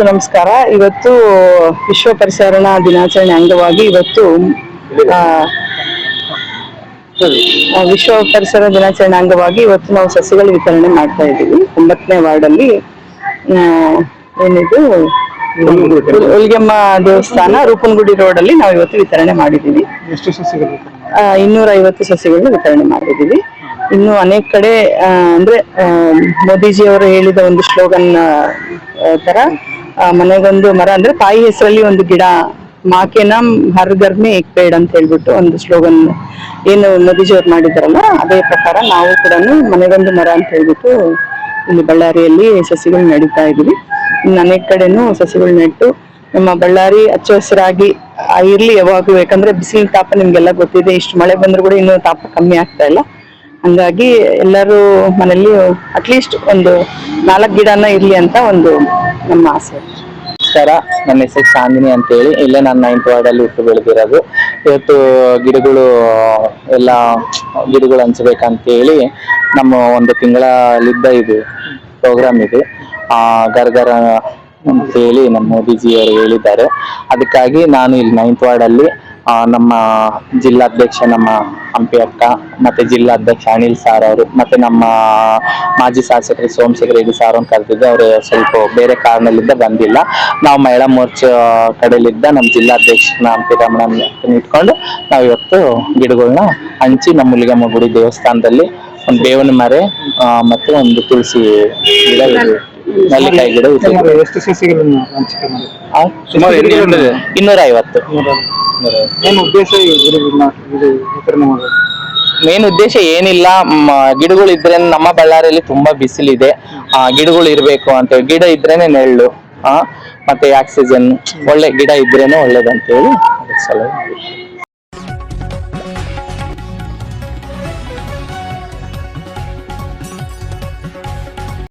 ನಮಸ್ಕಾರ. ಇವತ್ತು ವಿಶ್ವ ಪರಿಸರ ದಿನಾಚರಣೆ ಅಂಗವಾಗಿ ಇವತ್ತು ವಿಶ್ವ ಪರಿಸರ ದಿನಾಚರಣೆ ಅಂಗವಾಗಿ ಇವತ್ತು ನಾವು ಸಸಿಗಳ ವಿತರಣೆ ಮಾಡ್ತಾ ಇದ್ದೀವಿ. 9ನೇ ವಾರ್ಡಲ್ಲಿ ಏನಿದು ಹುಲಿಗೆಮ್ಮ ದೇವಸ್ಥಾನ ರೂಪನಗುಡಿ ರೋಡ್ ಅಲ್ಲಿ ನಾವು ಇವತ್ತು ವಿತರಣೆ ಮಾಡಿದ್ದೀವಿ. ಎಷ್ಟು ಸಸಿಗಳು? 250 ಸಸಿಗಳನ್ನ ವಿತರಣೆ ಮಾಡಿದ್ದೀವಿ. ಇನ್ನು ಅನೇಕ ಕಡೆ ಅಂದ್ರೆ ಮೋದಿಜಿಯವರು ಹೇಳಿದ ಒಂದು ಸ್ಲೋಗನ್ ತರ ಮನೆಗೊಂದು ಮರ ಅಂದ್ರೆ ತಾಯಿ ಹೆಸರಲ್ಲಿ ಒಂದು ಗಿಡ, ಮಾಕೆನ ಹರ್ ಘರ್ ಮೇ ಏಕ್ ಪೇಡ್ ಅಂತ ಹೇಳ್ಬಿಟ್ಟು ಒಂದು ಸ್ಲೋಗನ್ ಏನು ಮೋದಿಜಿಯವ್ರು ಮಾಡಿದಾರಲ್ಲ ಅದೇ ಪ್ರಕಾರ ನಾವು ಕೂಡ ಮನೆಗೊಂದು ಮರ ಅಂತ ಹೇಳ್ಬಿಟ್ಟು ಇಲ್ಲಿ ಬಳ್ಳಾರಿಯಲ್ಲಿ ಸಸಿಗಳು ನಡೀತಾ ಇದೀವಿ. ಇನ್ನು ಅನೇಕ ಕಡೆನೂ ಸಸಿಗಳು ನೆಟ್ಟು ನಮ್ಮ ಬಳ್ಳಾರಿ ಹಚ್ಚ ಹಸಿರಾಗಿ ಇರ್ಲಿ ಯಾವಾಗೂ. ಯಾಕಂದ್ರೆ ಬಿಸಿಲಿನ ತಾಪ ನಿಮ್ಗೆಲ್ಲ ಗೊತ್ತಿದೆ, ಇಷ್ಟು ಮಳೆ ಬಂದ್ರು ಕೂಡ ಇನ್ನೂ ತಾಪ ಕಮ್ಮಿ ಆಗ್ತಾ ಇಲ್ಲ. ಹಂಗಾಗಿ ಎಲ್ಲರೂ ಮನೆಯಲ್ಲಿ ಅಟ್ಲೀಸ್ಟ್ ಒಂದು 4 ಗಿಡನ ಇರ್ಲಿ ಅಂತ ಒಂದು ನಮ್ಮ ಆಸೆ. ನಮಸ್ಕಾರ, ನನ್ನ ಹೆಸರು ಚಾಂದಿನಿ ಅಂತ ಹೇಳಿ. ಇಲ್ಲೇ ನಾನು 9th ವಾರ್ಡಲ್ಲಿ ಹುಟ್ಟು ಬೆಳೆದಿರೋದು. ಇವತ್ತು ಗಿಡಗಳು ಹಂಚಬೇಕಂತ ಹೇಳಿ ನಮ್ಮ ಒಂದು ತಿಂಗಳಲ್ಲಿದ್ದ ಇದು ಪ್ರೋಗ್ರಾಮ್ ಇದೆ. ಗರ್ಗರ ಅಂತ ಹೇಳಿ ನಮ್ಮ ಮೋದಿಜಿಯವರು ಹೇಳಿದ್ದಾರೆ. ಅದಕ್ಕಾಗಿ ನಾನು ಇಲ್ಲಿ 9th ವಾರ್ಡಲ್ಲಿ ನಮ್ಮ ಜಿಲ್ಲಾಧ್ಯಕ್ಷ ನಮ್ಮ ಹಂಪಿ ಅಕ್ಕ, ಮತ್ತೆ ಜಿಲ್ಲಾಧ್ಯಕ್ಷ ಅನಿಲ್ ಸಾರ್ ಅವರು, ಮತ್ತೆ ನಮ್ಮ ಮಾಜಿ ಶಾಸಕರು ಸೋಮಶೇಖರ್ ರೆಡ್ಡಿ ಸಾರ್ ಅವ್ರನ್ನ ಕರೆದಿದ್ದೆ. ಅವರು ಸ್ವಲ್ಪ ಬೇರೆ ಕಾರಣದಿಂದ ಬಂದಿಲ್ಲ. ನಾವು ಮಹಿಳಾ ಮೋರ್ಚಾ ಕಡೆಯಲ್ಲಿದ್ದ ನಮ್ಮ ಜಿಲ್ಲಾಧ್ಯಕ್ಷನ ಹಂಪಿ ರಮಣ ಇಟ್ಕೊಂಡು ನಾವು ಇವತ್ತು ಗಿಡಗಳನ್ನ ಹಂಚಿ ನಮ್ಮ ಹುಲಿಗೆಮ್ಮ ಗುಡಿ ದೇವಸ್ಥಾನದಲ್ಲಿ ಒಂದು ಬೇವಿನ ಮರೆ ಮತ್ತೆ ಒಂದು ತುಳಸಿ ಗಿಡ, ನೆಲ್ಲಿಕಾಯಿ ಗಿಡ. ಎಷ್ಟು ಸಸಿಗಳನ್ನು ಹಂಚಿಕೆ ಮಾಡಿ? ಸುಮಾರು 250. ಏನು ಉದ್ದೇಶ ವಿತರಣೆ ಮಾಡೋದು? ಮೇನ್ ಉದ್ದೇಶ ಏನಿಲ್ಲ, ಗಿಡಗಳು ಇದ್ರೆ ನಮ್ಮ ಬಳ್ಳಾರಿಯಲ್ಲಿ ತುಂಬಾ ಬಿಸಿಲಿದೆ, ಗಿಡಗಳು ಇರ್ಬೇಕು ಅಂತ. ಗಿಡ ಇದ್ರೇನೆ ನೆರಳು, ಮತ್ತೆ ಆಕ್ಸಿಜನ್, ಒಳ್ಳೆ ಗಿಡ ಇದ್ರೇನೆ ಒಳ್ಳೇದಂತ ಹೇಳಿ ಅದಕ್ಕೆ ಸಲಹೆ.